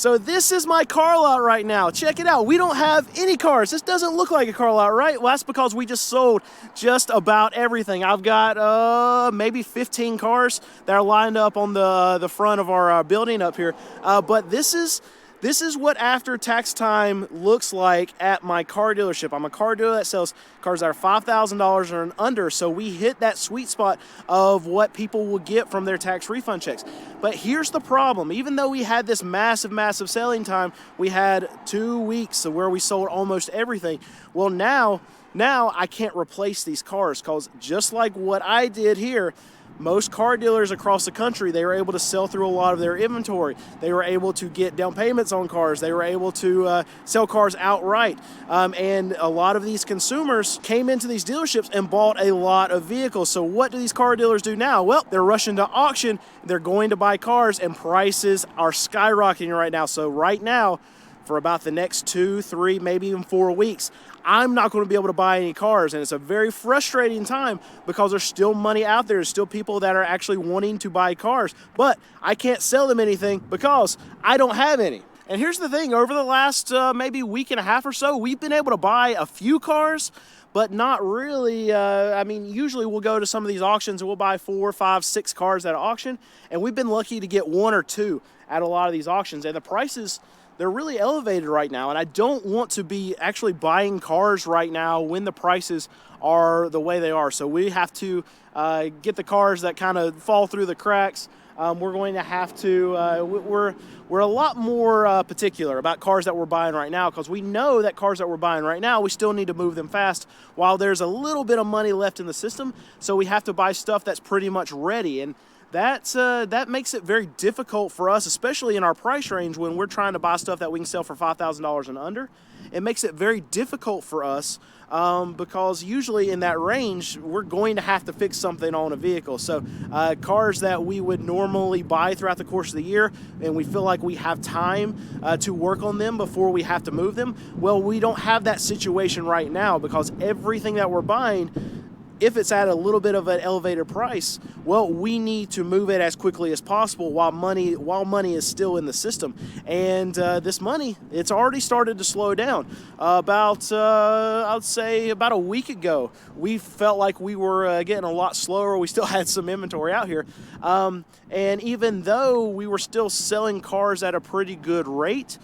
So this is my car lot right now. Check it out. We don't have any cars. This doesn't look like a car lot, right? Well, that's because we just sold just about everything. I've got maybe 15 cars that are lined up on the front of our building up here. But this is what after tax time looks like at my car dealership. I'm a car dealer that sells cars that are $5,000 or under, so we hit that sweet spot of what people will get from their tax refund checks. But here's the problem. Even though we had this massive selling time, we had 2 weeks where we sold almost everything. Well, now I can't replace these cars because just like what I did here, most car dealers across the country, they were able to sell through a lot of their inventory. They were able to get down payments on cars. They were able to sell cars outright. And a lot of these consumers came into these dealerships and bought a lot of vehicles. So what do these car dealers do now? Well, they're rushing to auction. They're going to buy cars, and prices are skyrocketing right now. So right now, for about the next 2, 3, maybe even 4 weeks, I'm not going to be able to buy any cars, and it's a very frustrating time because there's still money out there. There's still people that are actually wanting to buy cars, but I can't sell them anything because I don't have any. And here's the thing, over the last maybe week and a half or so, we've been able to buy a few cars, but not really. I mean, usually we'll go to some of these auctions and we'll buy 4, 5, 6 cars at an auction, and we've been lucky to get 1 or 2 at a lot of these auctions, and the prices, they're really elevated right now, and I don't want to be actually buying cars right now when the prices are the way they are. So we have to get the cars that kind of fall through the cracks. We're going to have to, we're a lot more particular about cars that we're buying right now because we know that cars that we're buying right now, we still need to move them fast while there's a little bit of money left in the system. So we have to buy stuff that's pretty much ready. And that makes it very difficult for us, especially in our price range when we're trying to buy stuff that we can sell for $5,000 and under. It makes it very difficult for us because usually in that range, we're going to have to fix something on a vehicle. So cars that we would normally buy throughout the course of the year, and we feel like we have time to work on them before we have to move them, well, we don't have that situation right now because everything that we're buying, if it's at a little bit of an elevated price, well, we need to move it as quickly as possible while money is still in the system. And this money, it's already started to slow down. I would say about a week ago, we felt like we were getting a lot slower. We still had some inventory out here. And even though we were still selling cars at a pretty good rate,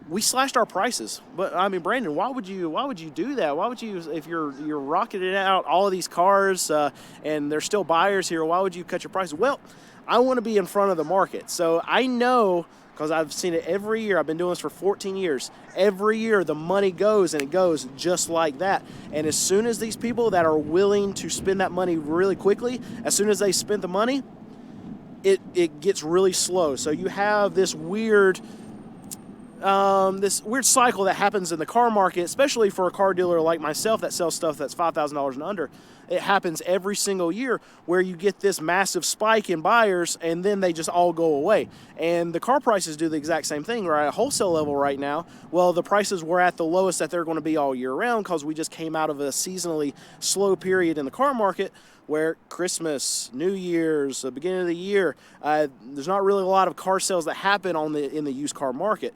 we slashed our prices. But I mean, Brandon, why would you do that? Why would you, if you're rocketing out all of these cars and there's still buyers here, why would you cut your prices? Well, I want to be in front of the market. So I know, because I've seen it every year. I've been doing this for 14 years. Every year the money goes, and it goes just like that. And as soon as these people that are willing to spend that money really quickly, as soon as they spend the money, it gets really slow. So you have this weird cycle that happens in the car market, especially for a car dealer like myself that sells stuff that's $5,000 and under. It happens every single year where you get this massive spike in buyers and then they just all go away. And the car prices do the exact same thing. We're at a wholesale level right now. Well, the prices were at the lowest that they're going to be all year round because we just came out of a seasonally slow period in the car market where Christmas, New Year's, the beginning of the year, there's not really a lot of car sales that happen in the used car market.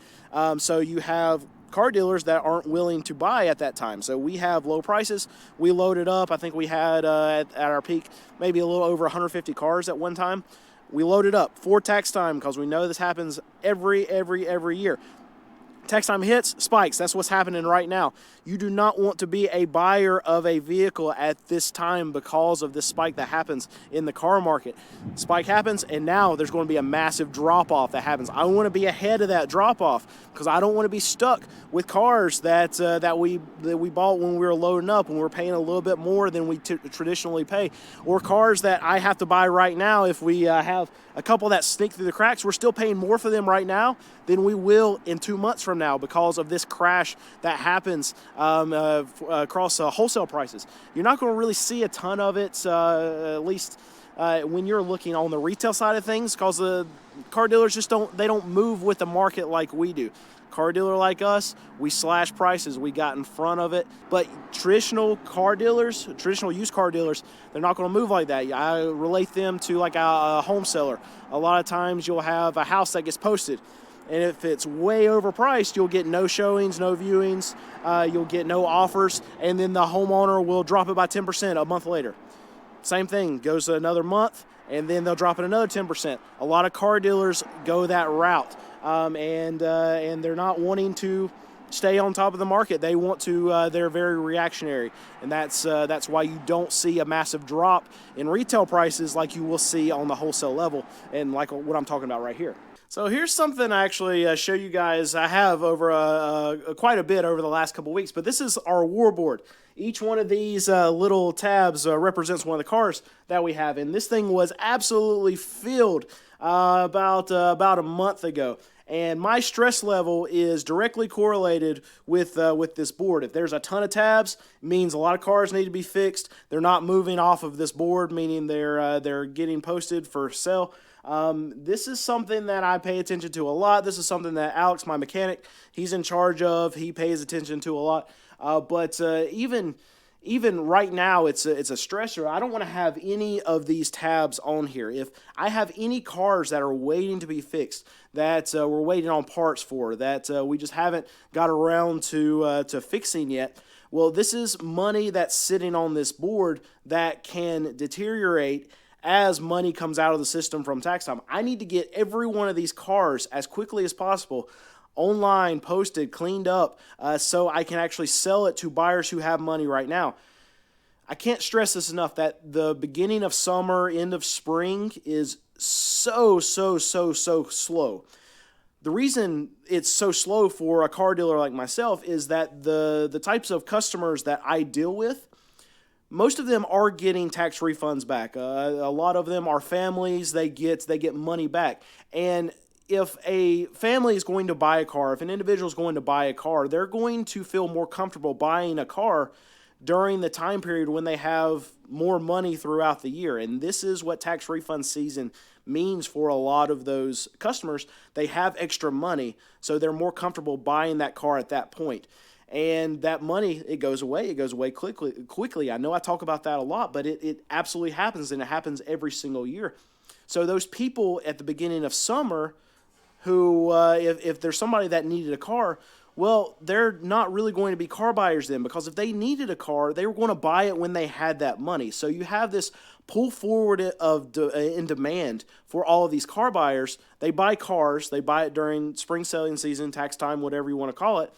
So you have car dealers that aren't willing to buy at that time. So we have low prices. We loaded up. I think we had at our peak maybe a little over 150 cars at one time. We loaded up for tax time because we know this happens every year. Tax time hits, spikes. That's what's happening right now. You do not want to be a buyer of a vehicle at this time because of this spike that happens in the car market. Spike happens, and now there's going to be a massive drop-off that happens. I want to be ahead of that drop-off because I don't want to be stuck with cars that we bought when we were loading up, when we were paying a little bit more than we traditionally pay, or cars that I have to buy right now. If we have a couple that sneak through the cracks, we're still paying more for them right now than we will in 2 months from now because of this crash that happens across wholesale prices. You're not going to really see a ton of it, at least when you're looking on the retail side of things, because the car dealers just don't move with the market like we do. Car dealer like us, we slash prices. We got in front of it. But traditional car dealers, traditional used car dealers, they're not going to move like that. I relate them to like a home seller. A lot of times you'll have a house that gets posted. And if it's way overpriced, you'll get no showings, no viewings, you'll get no offers, and then the homeowner will drop it by 10% a month later. Same thing, goes another month, and then they'll drop it another 10%. A lot of car dealers go that route, and they're not wanting to stay on top of the market. They want to, they're very reactionary, and that's why you don't see a massive drop in retail prices like you will see on the wholesale level, and like what I'm talking about right here. So here's something I actually show you guys. I have over quite a bit over the last couple weeks, but this is our war board. Each one of these little tabs represents one of the cars that we have, and this thing was absolutely filled about a month ago. And my stress level is directly correlated with this board. If there's a ton of tabs, it means a lot of cars need to be fixed. They're not moving off of this board, meaning they're getting posted for sale. This is something that I pay attention to a lot. This is something that Alex, my mechanic, he's in charge of. He pays attention to a lot. But even right now, it's a stressor. I don't want to have any of these tabs on here. If I have any cars that are waiting to be fixed, that we're waiting on parts for, that we just haven't got around to fixing yet, well, this is money that's sitting on this board that can deteriorate as money comes out of the system from tax time. I need to get every one of these cars as quickly as possible online, posted, cleaned up, so I can actually sell it to buyers who have money right now. I can't stress this enough that the beginning of summer, end of spring is so slow. The reason it's so slow for a car dealer like myself is that the types of customers that I deal with, most of them are getting tax refunds back. A lot of them are families. They get money back. And if a family is going to buy a car, if an individual is going to buy a car, they're going to feel more comfortable buying a car during the time period when they have more money throughout the year. And this is what tax refund season means for a lot of those customers. They have extra money, so they're more comfortable buying that car at that point. And that money, it goes away. It goes away quickly. I know I talk about that a lot, but it absolutely happens, and it happens every single year. So those people at the beginning of summer who, if there's somebody that needed a car, well, they're not really going to be car buyers then, because if they needed a car, they were going to buy it when they had that money. So you have this pull forward in demand for all of these car buyers. They buy cars. They buy it during spring selling season, tax time, whatever you want to call it.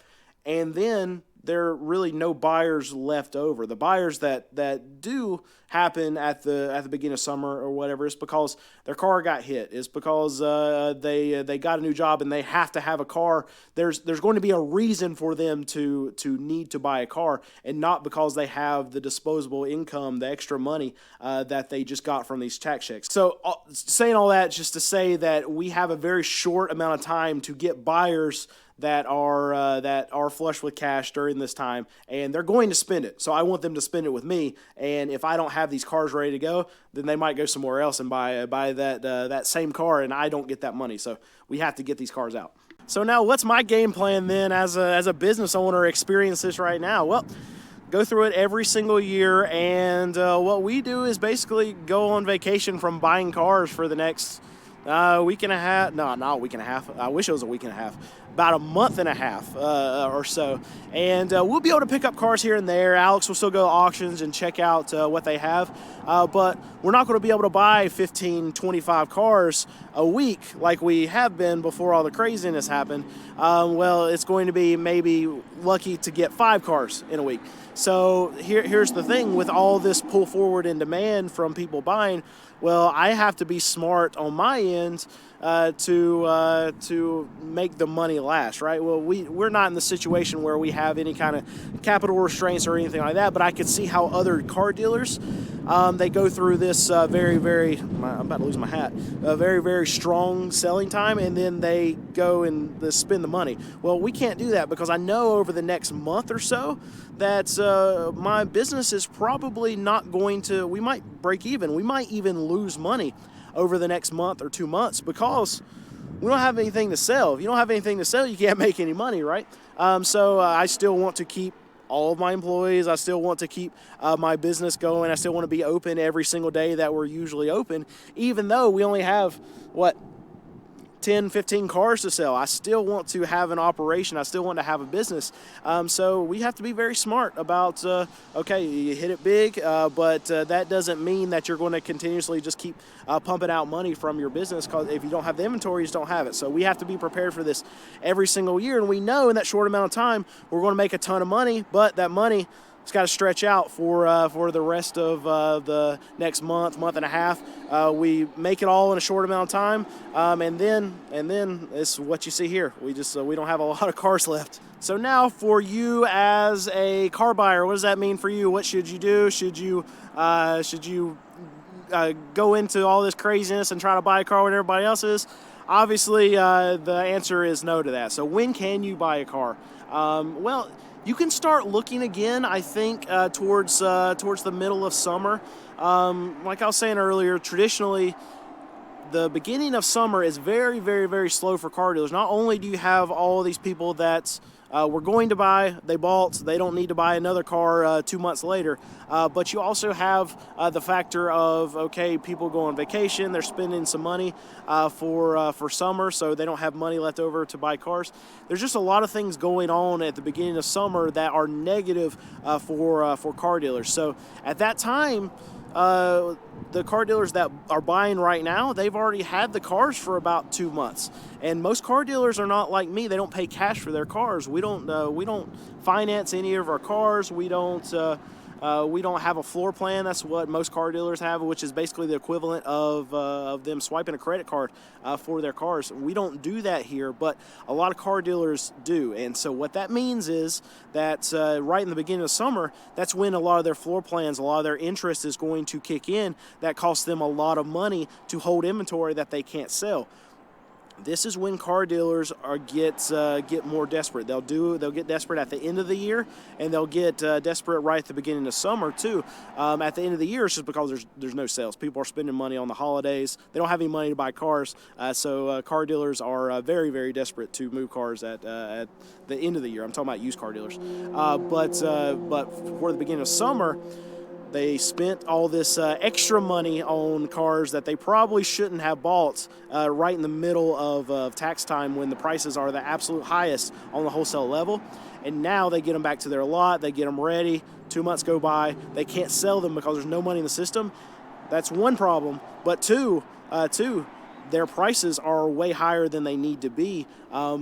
And then there are really no buyers left over. The buyers that do happen at the beginning of summer or whatever, it's because their car got hit. It's because they got a new job and they have to have a car. There's going to be a reason for them to need to buy a car, and not because they have the disposable income, the extra money that they just got from these tax checks. So saying all that just to say that we have a very short amount of time to get buyers that are flush with cash during this time, and they're going to spend it. So I want them to spend it with me. And if I don't have these cars ready to go, then they might go somewhere else and buy that same car, and I don't get that money. So we have to get these cars out. So now, what's my game plan then as a business owner experience this right now? Well, go through it every single year, and what we do is basically go on vacation from buying cars for the next week and a half. No, not a week and a half. I wish it was a week and a half. About a month and a half or so. And we'll be able to pick up cars here and there. Alex will still go to auctions and check out what they have. But we're not going to be able to buy 15, 25 cars a week like we have been before all the craziness happened. Well, it's going to be maybe lucky to get 5 cars in a week. So here's the thing with all this pull forward in demand from people buying. Well, I have to be smart on my end to make the money last, right? Well, we're not in the situation where we have any kind of capital restraints or anything like that, but I could see how other car dealers, they go through this I'm about to lose my hat, a very, very strong selling time, and then they go and they spend the money. Well, we can't do that, because I know over the next month or so that my business is probably not going to, we might break even. We might even lose money over the next month or 2 months, because we don't have anything to sell. If you don't have anything to sell, you can't make any money, right? So I still want to keep all of my employees. I still want to keep my business going. I still want to be open every single day that we're usually open, even though we only have, 10 10, 15 cars to sell. I still want to have an operation. I still want to have a business. So we have to be very smart about, okay, you hit it big, but that doesn't mean that you're going to continuously just keep pumping out money from your business, because if you don't have the inventory, you just don't have it. So we have to be prepared for this every single year. And we know in that short amount of time, we're going to make a ton of money, but that money, it's got to stretch out for the rest of the next month and a half. We make it all in a short amount of time, and then it's what you see here. We don't have a lot of cars left. So now, for you as a car buyer, what does that mean for you? What should you do? Should you go into all this craziness and try to buy a car when everybody else is? Obviously, the answer is no to that. So when can you buy a car? Well, you can start looking again, I think, towards the middle of summer. Like I was saying earlier, traditionally, the beginning of summer is very, very, very slow for car dealers. Not only do you have all these people that were going to buy, they bought, they don't need to buy another car 2 months later, but you also have the factor of, okay, people go on vacation, they're spending some money for summer, so they don't have money left over to buy cars. There's just a lot of things going on at the beginning of summer that are negative for car dealers. So at that time, the car dealers that are buying right now, they've already had the cars for about 2 months. And most car dealers are not like me. They don't pay cash for their cars. We don't finance any of our cars. We don't have a floor plan. That's what most car dealers have, which is basically the equivalent of them swiping a credit card for their cars. We don't do that here, but a lot of car dealers do. And so what that means is that right in the beginning of summer, that's when a lot of their floor plans, a lot of their interest is going to kick in. That costs them a lot of money to hold inventory that they can't sell. This is when car dealers get more desperate. They'll get desperate at the end of the year, and they'll get desperate right at the beginning of summer too. At the end of the year, it's just because there's no sales. People are spending money on the holidays. They don't have any money to buy cars, so car dealers are very, very desperate to move cars at the end of the year. I'm talking about used car dealers, but for the beginning of summer, they spent all this extra money on cars that they probably shouldn't have bought right in the middle of tax time, when the prices are the absolute highest on the wholesale level. And now they get them back to their lot, they get them ready. 2 months go by, they can't sell them because there's no money in the system. That's one problem. But two, their prices are way higher than they need to be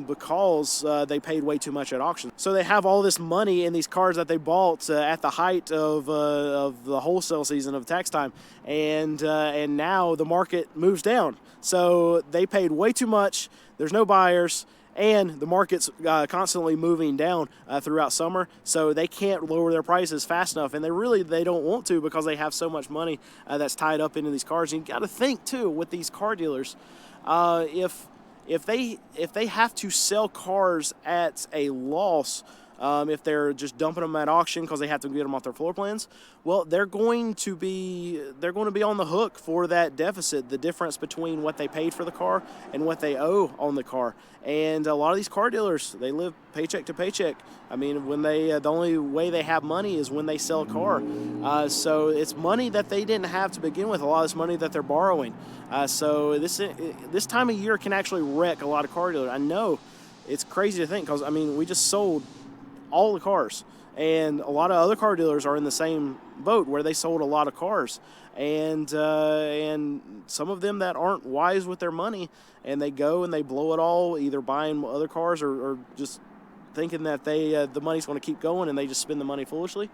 because they paid way too much at auction. So they have all this money in these cars that they bought at the height of the wholesale season of tax time, and now the market moves down. So they paid way too much. There's no buyers, and the market's constantly moving down throughout summer, so they can't lower their prices fast enough, and they don't want to, because they have so much money that's tied up into these cars. And you got to think too, with these car dealers, if they have to sell cars at a loss, if they're just dumping them at auction because they have to get them off their floor plans, well, they're going to be on the hook for that deficit, the difference between what they paid for the car and what they owe on the car. And a lot of these car dealers, they live paycheck to paycheck. I mean, when the only way they have money is when they sell a car. So it's money that they didn't have to begin with. A lot of this money that they're borrowing. So this time of year can actually wreck a lot of car dealers. I know it's crazy to think, because I mean, we just sold all the cars, and a lot of other car dealers are in the same boat where they sold a lot of cars, and some of them that aren't wise with their money, and they go and they blow it all, either buying other cars or just thinking that the money's going to keep going, and they just spend the money foolishly.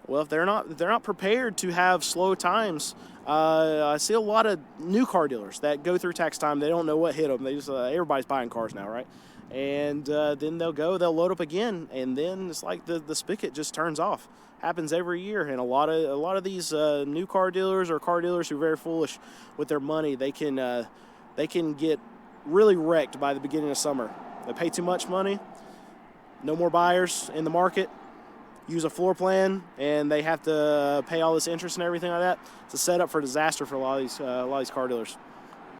Well, if they're not prepared to have slow times, I see a lot of new car dealers that go through tax time. They don't know what hit them. They just everybody's buying cars now, right? And then they'll load up again, and then it's like the spigot just turns off. Happens every year. And a lot of these new car dealers, or car dealers who are very foolish with their money, they can get really wrecked by the beginning of summer. They pay too much money, no more buyers in the market, use a floor plan, and they have to pay all this interest and everything like that. It's a setup for disaster for a lot of these car dealers.